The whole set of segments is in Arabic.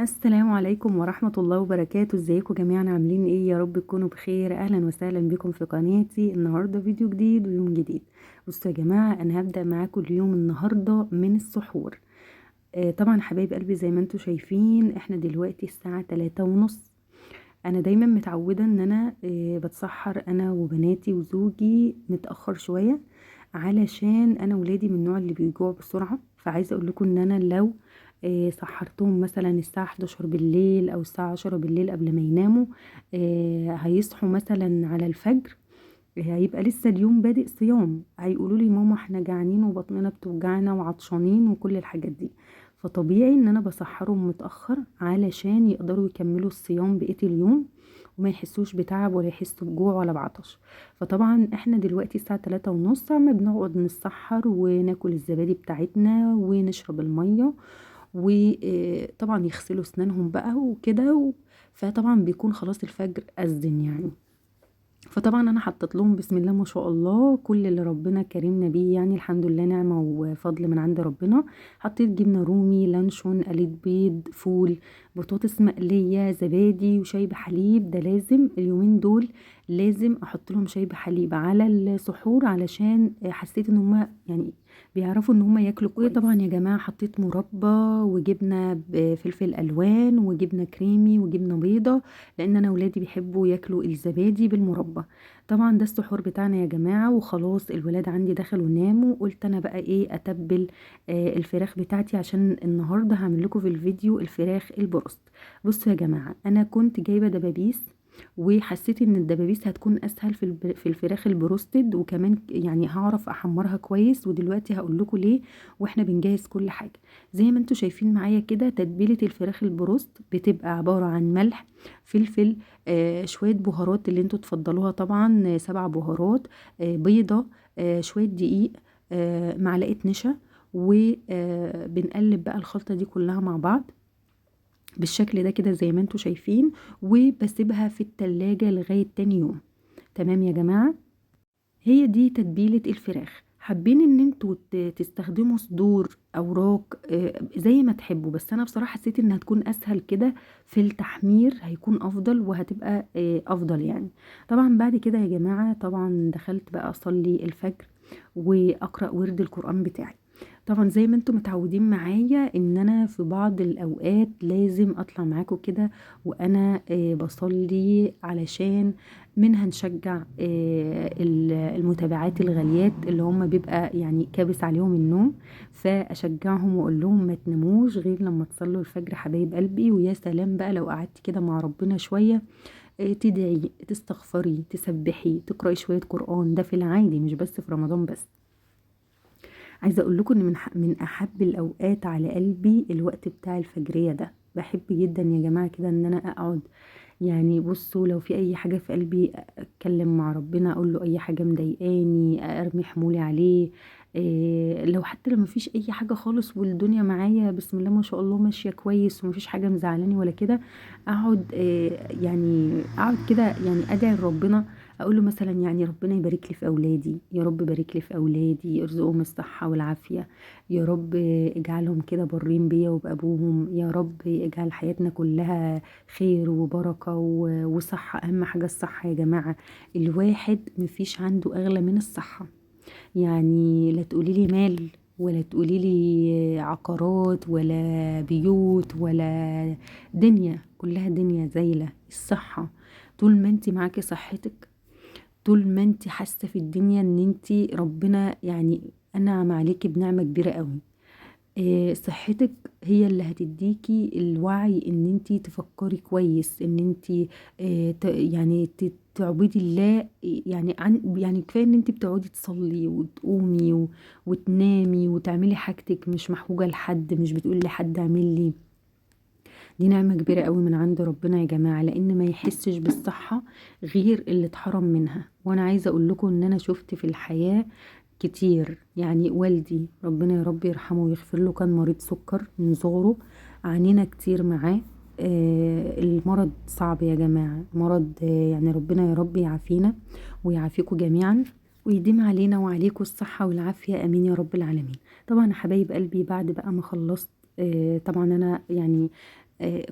السلام عليكم ورحمة الله وبركاته. ازيكم جميعا؟ عاملين ايه؟ يا رب تكونوا بخير. اهلا وسهلا بكم في قناتي. النهاردة فيديو جديد ويوم جديد. بصوا يا جماعة، انا هبدأ معاكم اليوم النهاردة من السحور. طبعا حبايب قلبي، زي ما انتم شايفين احنا دلوقتي الساعة 3:30. انا دايما متعودة ان انا بتسحر انا وبناتي وزوجي متأخر شوية، علشان انا ولادي من النوع اللي بيجوع بسرعة. فعايزة اقول لكم ان انا لو سحرتهم مثلا الساعة 11 بالليل او الساعة 10 بالليل قبل ما يناموا، هيصحوا مثلا على الفجر، هيبقى لسه اليوم بادئ صيام، هيقولوا لي ماما احنا جعانين وبطننا بتوجعنا وعطشانين وكل الحاجات دي. فطبيعي ان انا بسحرهم متأخر علشان يقدروا يكملوا الصيام بقية اليوم، وما يحسوش بتعب ولا يحسوا بجوع ولا بعطش. فطبعا احنا دلوقتي الساعة 3:30 عم بنقعد نسحر وناكل الزبادي بتاعتنا ونشرب المية، وطبعا يغسلوا اسنانهم بقى وكده فطبعا بيكون خلاص الفجر أذن يعني. فطبعا انا حطيت لهم بسم الله ما شاء الله كل اللي ربنا كرمنا بيه، يعني الحمد لله نعمة وفضل من عند ربنا. حطيت جبنة رومي، لانشون، قليت بيض، فول، بطاطس مقلية، زبادي وشاي بحليب. ده لازم اليومين دول لازم احط لهم شاي بحليب على السحور، علشان حسيت ان هما يعني بيعرفوا ان هما ياكلوا كويس. وطبعا يا جماعة حطيت مربى وجبنة بفلفل الوان وجبنة كريمي وجبنة بيضة، لان انا ولادي بيحبوا ياكلوا الزبادي بالمربى. طبعا ده السحور بتاعنا يا جماعة. وخلاص الولاد عندي دخلوا ناموا، قلت انا بقى ايه اتبل الفراخ بتاعتي، عشان النهاردة هعمل لكم في الفيديو الفراخ البروست. بصوا يا جماعة، انا كنت جايبة دبابيس، وحسيت ان الدبابيس هتكون اسهل في الفراخ البروستد، وكمان يعني هعرف احمرها كويس. ودلوقتي هقول لكم ليه واحنا بنجهز كل حاجة. زي ما انتم شايفين معايا كده، تتبيلة الفراخ البروست بتبقى عبارة عن ملح، فلفل، شوية بهارات اللي انتوا تفضلوها طبعا، 7 بهارات، بيضة، شوية دقيق، معلقة نشا، وبنقلب بقى الخلطة دي كلها مع بعض بالشكل ده كده زي ما انتوا شايفين، وبسيبها في التلاجة لغاية تاني يوم. تمام يا جماعة؟ هي دي تتبيلة الفراخ. حابين ان انتوا تستخدموا صدور، اوراق، زي ما تحبوا، بس انا بصراحة حسيت انها تكون اسهل كده في التحمير، هيكون افضل وهتبقى افضل يعني. طبعا بعد كده يا جماعة طبعا دخلت بقى اصلي الفجر واقرأ ورد القرآن بتاعي. طبعا زي ما انتم متعودين معايا ان انا في بعض الاوقات لازم اطلع معاكم كده وانا بصلي، علشان منها نشجع المتابعات الغاليات اللي هم بيبقى يعني كابس عليهم النوم. فاشجعهم واقول لهم ما تناموش غير لما تصلوا الفجر حبايب قلبي. ويا سلام بقى لو قعدتي كده مع ربنا شوية، تدعي، تستغفري، تسبحي، تقرأي شوية قرآن. ده في العادي مش بس في رمضان بس. عايزه اقول لكم ان من احب الاوقات على قلبي الوقت بتاع الفجريه ده. بحب جدا يا جماعه كده ان انا اقعد، يعني بصوا لو في اي حاجه في قلبي اتكلم مع ربنا، اقول له اي حاجه مضايقاني، ارمي حمولي عليه. إيه لو حتى لو مفيش اي حاجه خالص والدنيا معايا بسم الله ما شاء الله ماشيه كويس ومفيش حاجه مزعلاني ولا كده، اقعد يعني اقعد كده يعني ادعي لربنا. اقول له مثلا يعني ربنا يبارك لي في اولادي، يا رب بارك لي في اولادي، ارزقهم الصحه والعافيه، يا رب اجعلهم كده برين بيا وبابوهم، يا رب اجعل حياتنا كلها خير وبركه وصحه. اهم حاجه الصحه يا جماعه. الواحد مفيش عنده اغلى من الصحه. يعني لا تقولي لي مال، ولا تقولي لي عقارات، ولا بيوت، ولا دنيا، كلها دنيا زايله. الصحه طول ما انت معاكي صحتك، طول ما انت حاسه في الدنيا ان انت ربنا يعني انعم عليكي بنعمه كبيره قوي. صحتك هي اللي هتديكي الوعي ان انت تفكري كويس، ان انت يعني تعبدي الله. يعني يعني كفايه ان انت بتقعدي تصلي وتقومي وتنامي وتعملي حاجتك، مش محوجه لحد، مش بتقولي لحد اعمل لي. دي نعمة كبيرة قوي من عند ربنا يا جماعة، لان ما يحسش بالصحة غير اللي اتحرم منها. وانا عايزة اقول لكم ان انا شفت في الحياة كتير. يعني والدي ربنا يا رب يرحمه ويغفر له كان مريض سكر من صغره، عانينا كتير معاه. المرض صعب يا جماعة، مرض يعني ربنا يا رب يعافينا ويعافيكم جميعا، ويديم علينا وعليكم الصحة والعافية، امين يا رب العالمين. طبعا يا حبايب قلبي بعد بقى ما خلصت، طبعا انا يعني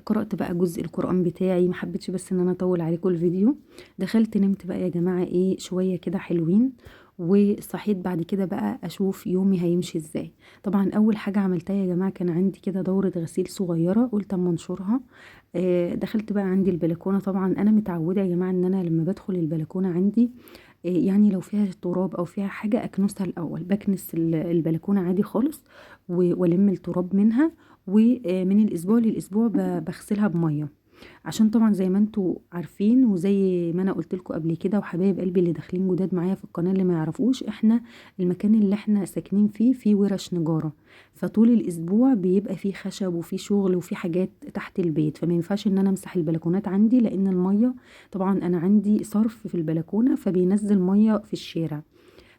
قرأت بقى جزء القرآن بتاعي، ما حبيتش بس ان انا اطول عليكم الفيديو. دخلت نمت بقى يا جماعة ايه شوية كده حلوين، وصحيت بعد كده بقى اشوف يومي هيمشي ازاي. طبعا اول حاجة عملتها يا جماعة كان عندي كده دورة غسيل صغيرة، قلت اما انشرها. دخلت بقى عندي البلكونة. طبعا انا متعودة يا جماعة ان انا لما بدخل البلكونة عندي يعني لو فيها تراب او فيها حاجة اكنسها الاول، بكنس البلكونة عادي خالص والم التراب منها، ومن الاسبوع للاسبوع بغسلها بميه. عشان طبعا زي ما انتوا عارفين وزي ما انا قلت لكم قبل كده، وحبايب قلبي اللي داخلين جداد معايا في القناه اللي ما يعرفوش، احنا المكان اللي احنا ساكنين فيه ورش نجاره، فطول الاسبوع بيبقى فيه خشب وفيه شغل وفيه حاجات تحت البيت، فما ينفعش ان انا امسح البلكونات عندي، لان الميه طبعا انا عندي صرف في البلكونه فبينزل ميه في الشارع،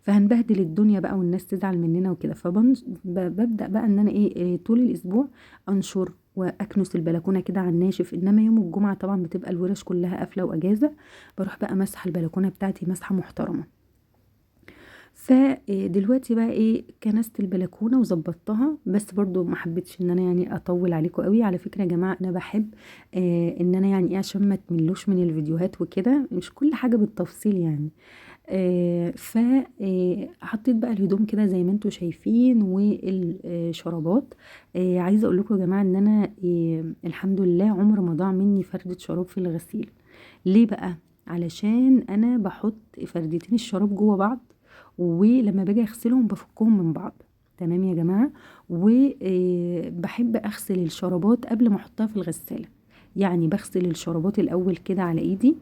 فهنبهدل الدنيا بقى والناس تزعل مننا وكده. فببدأ بقى ان انا طول الاسبوع انشر واكنس البلكونه كده على الناشف، انما يوم الجمعه طبعا بتبقى الورش كلها قافله واجازه، بروح بقى مسح البلكونه بتاعتي مسحه محترمه. فدلوقتي بقى كنست البلكونه وظبطتها، بس برضو ما حبيتش ان انا يعني اطول عليكم قوي. على فكره يا جماعه انا بحب ان انا يعني عشان ما تملوش من الفيديوهات وكده، مش كل حاجه بالتفصيل يعني. فحطيت بقى الهدوم كده زي ما انتوا شايفين والشرابات. عايزه اقول لكم يا جماعه ان انا الحمد لله عمر ما ضاع مني فردة شراب في الغسيل. ليه بقى؟ علشان انا بحط فردتين الشراب جوه بعض، ولما باجي اغسلهم بفكهم من بعض. تمام يا جماعه. وبحب اغسل الشرابات قبل ما احطها في الغساله، يعني بغسل الشرابات الاول كده على ايدي،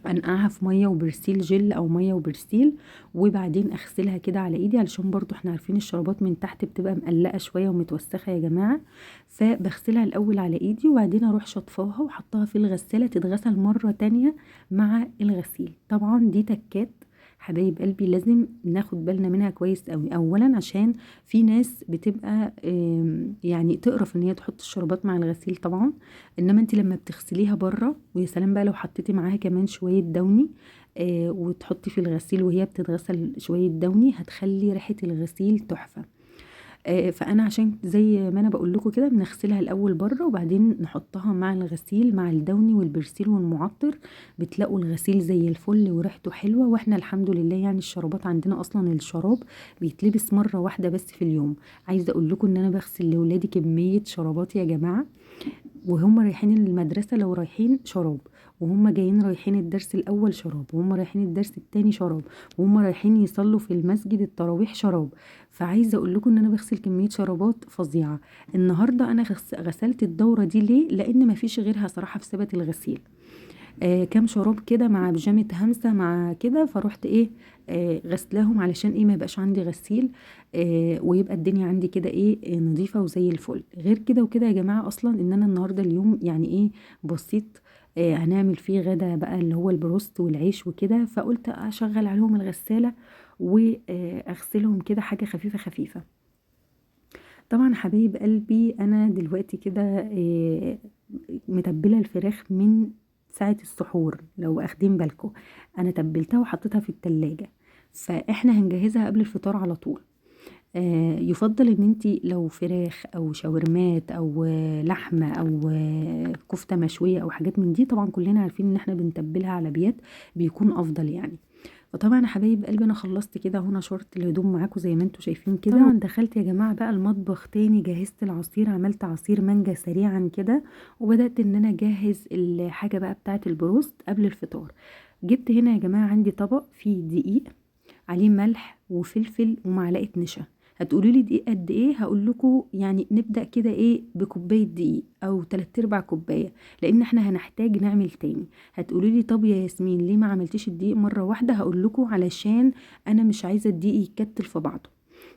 انقعها في ميه وبرسيل جل او ميه وبرسيل، وبعدين اغسلها كده على ايدي، علشان برضو احنا عارفين الشرابات من تحت بتبقى مقلقه شويه ومتوسخه يا جماعه. فبغسلها الاول على ايدي وبعدين اروح شطفاها وحطها في الغساله تتغسل مره تانية مع الغسيل. طبعا دي تكات حبايب قلبي لازم ناخد بالنا منها كويس قوي. اولا عشان في ناس بتبقى يعني تقرف ان هي تحط الشرابات مع الغسيل طبعا، انما انت لما بتغسليها بره، ويا سلام بقى لو حطيتي معاها كمان شويه دوني وتحطي في الغسيل وهي بتتغسل شويه دوني، هتخلي ريحه الغسيل تحفه. فانا عشان زي ما انا بقول لكم كده بنغسلها الاول بره وبعدين نحطها مع الغسيل مع الدوني والبرسيل والمعطر، بتلاقوا الغسيل زي الفل وريحته حلوه. واحنا الحمد لله يعني الشرابات عندنا اصلا الشراب بيتلبس مره واحده بس في اليوم. عايزه اقول لكم ان انا بغسل لاولادي كميه شرابات يا جماعه، وهم رايحين المدرسة لو رايحين شراب، وهم جايين رايحين الدرس الأول شراب، وهم رايحين الدرس التاني شراب، وهم رايحين يصلوا في المسجد التراويح شراب. فعايزة أقول لكم إن أنا بغسل كمية شرابات فظيعة. النهاردة أنا غسلت الدورة دي ليه؟ لأن مفيش غيرها صراحة في سبت الغسيل. كام شراب كده مع بيجامة همسة مع كده، فروحت غسلاهم علشان ما يبقاش عندي غسيل، ويبقى الدنيا عندي كده نظيفة وزي الفل. غير كده وكده يا جماعة اصلا ان انا النهاردة اليوم يعني بسيط، هنعمل فيه غدا بقى اللي هو البروست والعيش وكده، فقلت اشغل عليهم الغسالة واغسلهم كده حاجة خفيفة خفيفة. طبعا حبايب قلبي انا دلوقتي كده متبله الفراخ من ساعه السحور، لو اخدين بالكم انا تبلتها وحطيتها في التلاجة، فاحنا هنجهزها قبل الفطار على طول. يفضل ان انتي لو فراخ او شاورمات او لحمه او كفته مشويه او حاجات من دي، طبعا كلنا عارفين ان احنا بنتبلها على بيات بيكون افضل يعني. فطبعا يا حبايب قلبي انا خلصت كده هنا شورت الهدوم معاكم زي ما انتم شايفين كده. طبعا دخلت يا جماعه بقى المطبخ تاني، جهزت العصير، عملت عصير مانجا سريعا كده، وبدات ان انا اجهز الحاجه بقى بتاعه البروست قبل الفطار. جبت هنا يا جماعه عندي طبق فيه دقيق عليه ملح وفلفل ومعلقه نشا. هتقولي لي دقيق قد ايه؟ هقول لكم يعني نبدا كده بكوبايه دقيق او 3/4 كوبايه، لان احنا هنحتاج نعمل تاني. هتقولي لي طب يا ياسمين ليه ما عملتيش الدقيق مره واحده؟ هقول لكم علشان انا مش عايزه الدقيق يتكتل في بعضه.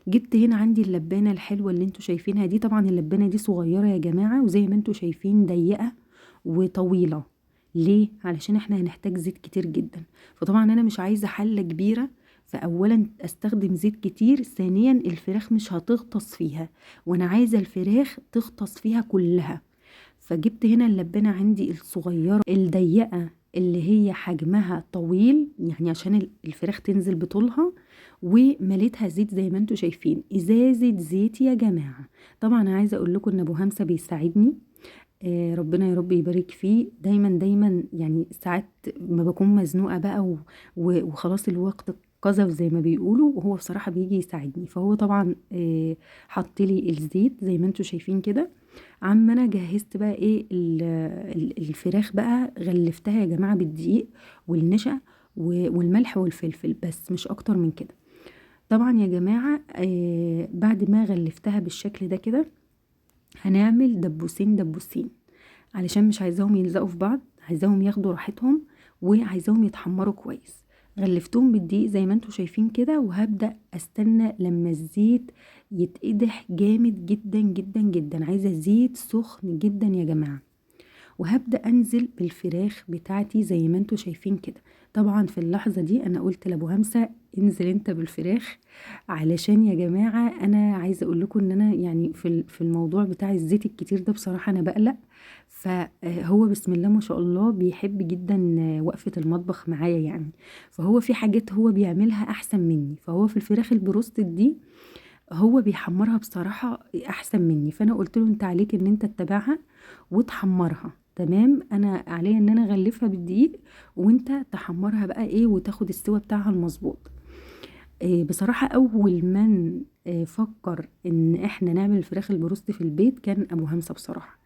جبت هنا عندي اللبانه الحلوه اللي انتوا شايفينها دي، طبعا اللبانه دي صغيره يا جماعه، وزي ما انتوا شايفين ضيقه وطويله. ليه؟ علشان احنا هنحتاج زيت كتير جدا، فطبعا انا مش عايزه حله كبيره، فاولا استخدم زيت كتير، ثانيا الفراخ مش هتغطس فيها، وانا عايزه الفراخ تغطس فيها كلها. فجبت هنا اللبانه عندي الصغيره الضيقه اللي هي حجمها طويل، يعني عشان الفراخ تنزل بطولها، ومليتها زيت زي ما انتوا شايفين، ازازه زيت يا جماعه. طبعا انا عايزه اقول لكم ان ابو همسه بيساعدني، ربنا يا رب يبارك فيه. دايما دايما يعني ساعات ما بكون مزنوقة بقى وخلاص الوقت قذف زي ما بيقولوا، وهو بصراحة بيجي يساعدني. فهو طبعا حط لي الزيت زي ما انتوا شايفين كده. عم انا جهزت بقى ايه الفراخ بقى، غلفتها يا جماعة بالدقيق والنشا والملح والفلفل، بس مش اكتر من كده. طبعا يا جماعة بعد ما غلفتها بالشكل ده كده هنعمل دبوسين دبوسين، علشان مش عايزاهم يلزقوا في بعض، عايزاهم ياخدوا راحتهم وعايزاهم يتحمروا كويس. غلفتهم بالدقيق زي ما انتوا شايفين كده، وهبدأ استنى لما الزيت يتقدح جامد جدا جدا جدا. عايزة زيت سخن جدا يا جماعة. وهبدأ انزل بالفراخ بتاعتي زي ما انتوا شايفين كده. طبعا في اللحظة دي انا قلت لابو همسة انزل انت بالفراخ، علشان يا جماعة انا عايزة اقول لكم ان انا يعني في الموضوع بتاع الزيت الكتير ده بصراحة انا بقلق. فهو بسم الله ما شاء الله بيحب جدا وقفة المطبخ معايا يعني. فهو في حاجات هو بيعملها احسن مني. فهو في الفراخ البروستد دي هو بيحمرها بصراحة احسن مني. فانا قلت له انت عليك ان انت تتابعها وتحمرها، تمام. انا عليا ان انا اغلفها بالدقيق وانت تحمرها بقى ايه وتاخد السوا بتاعها المظبوط. بصراحة اول من فكر ان احنا نعمل الفراخ البروست في البيت كان ابو همسة بصراحة.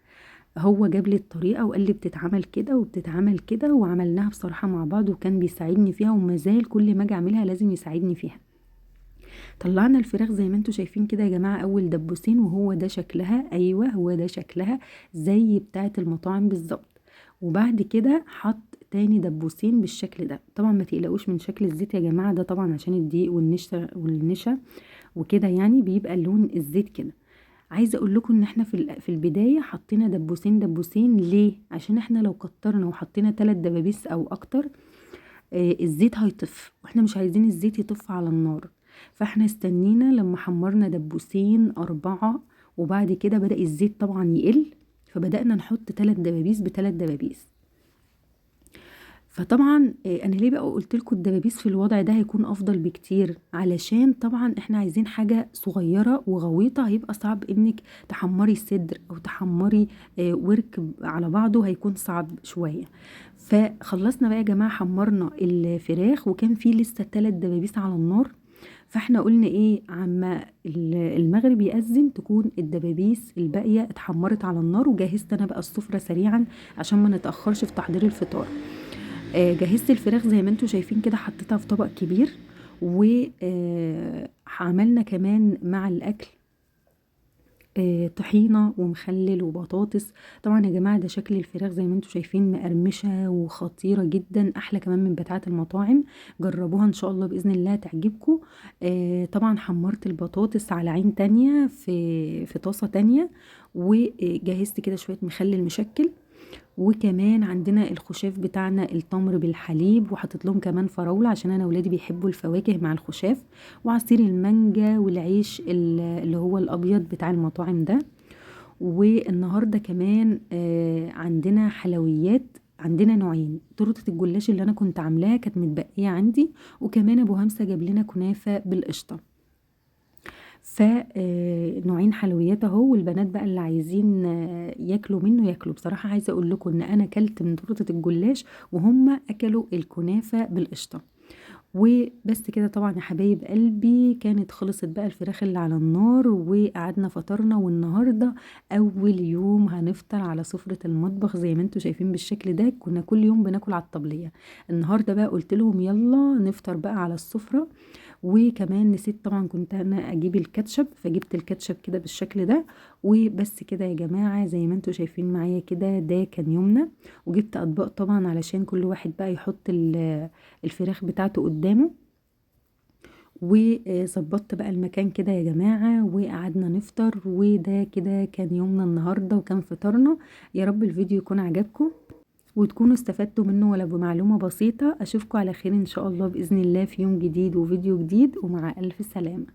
هو جاب لي الطريقة وقال لي بتتعمل كده وبتتعمل كده، وعملناها بصراحة مع بعض، وكان بيساعدني فيها وما زال كل ما اجي اعملها لازم يساعدني فيها. طلعنا الفراخ زي ما انتوا شايفين كده يا جماعة، اول دبوسين وهو ده شكلها. ايوه هو ده شكلها زي بتاعة المطاعم بالظبط. وبعد كده حط تاني دبوسين بالشكل ده. طبعا ما تقلقوش من شكل الزيت يا جماعة، ده طبعا عشان الدقيق والنشا وكده يعني بيبقى لون الزيت كده. عايزه اقول لكم ان احنا في البدايه حطينا دبوسين دبوسين ليه؟ عشان احنا لو كترنا وحطينا 3 دبابيس او اكتر الزيت هيطف، واحنا مش عايزين الزيت يطف على النار. فاحنا استنينا لما حمرنا دبوسين 4، وبعد كده بدأ الزيت طبعا يقل، فبدأنا نحط 3 دبابيس ب3 دبابيس. فطبعا انا ليه بقى قلت لكم الدبابيس في الوضع ده هيكون افضل بكتير، علشان طبعا احنا عايزين حاجه صغيره وغويطه، هيبقى صعب انك تحمري صدر او تحمري ورك على بعضه، هيكون صعب شويه. فخلصنا بقى يا جماعه، حمرنا الفراخ وكان في لسه 3 دبابيس على النار. فاحنا قلنا ايه، عما المغرب يأذن تكون الدبابيس الباقيه اتحمرت على النار. وجهزت انا بقى السفره سريعا عشان ما نتأخرش في تحضير الفطار. جهزت الفراخ زي ما انتوا شايفين كده، حطيتها في طبق كبير. وعملنا كمان مع الاكل طحينه ومخلل وبطاطس. طبعا يا جماعه ده شكل الفراخ زي ما انتوا شايفين مقرمشه وخطيره جدا، احلى كمان من بتاعه المطاعم. جربوها ان شاء الله باذن الله تعجبكم. طبعا حمرت البطاطس على عين تانية في طاسه تانية، وجهزت كده شويه مخلل مشكل. وكمان عندنا الخشاف بتاعنا التمر بالحليب، وحطيت لهم كمان فراولة عشان انا ولادي بيحبوا الفواكه مع الخشاف، وعصير المانجا والعيش اللي هو الابيض بتاع المطاعم ده. والنهاردة كمان عندنا حلويات. عندنا نوعين، تورته الجلاش اللي انا كنت عاملاها كانت متبقية عندي، وكمان ابو همسة جاب لنا كنافة بالقشطة. فنوعين حلويات اهو، والبنات بقى اللي عايزين ياكلوا منه ياكلوا. بصراحة عايزة اقول لكم ان انا اكلت من تورتة الجلاش وهم اكلوا الكنافة بالقشطة. وبس كده طبعا يا حبايب قلبي، كانت خلصت بقى الفراخ اللي على النار وقعدنا فطرنا. والنهاردة اول يوم هنفطر على سفرة المطبخ زي ما انتوا شايفين بالشكل ده. كنا كل يوم بناكل على الطبلية، النهاردة بقى قلت لهم يلا نفطر بقى على السفرة. وكمان نسيت طبعا كنت انا اجيب الكاتشب، فجبت الكاتشب كده بالشكل ده. وبس كده يا جماعة زي ما انتوا شايفين معايا كده، ده كان يومنا. وجبت اطباق طبعا علشان كل واحد بقى يحط الفراخ بتاعته قدامه. وظبطت بقى المكان كده يا جماعة وقعدنا نفطر. وده كده كان يومنا النهاردة وكان فطرنا. يا رب الفيديو يكون عجبكم وتكونوا استفدتوا منه ولو بمعلومة بسيطة. أشوفكم على خير إن شاء الله بإذن الله في يوم جديد وفيديو جديد، ومع ألف سلامة.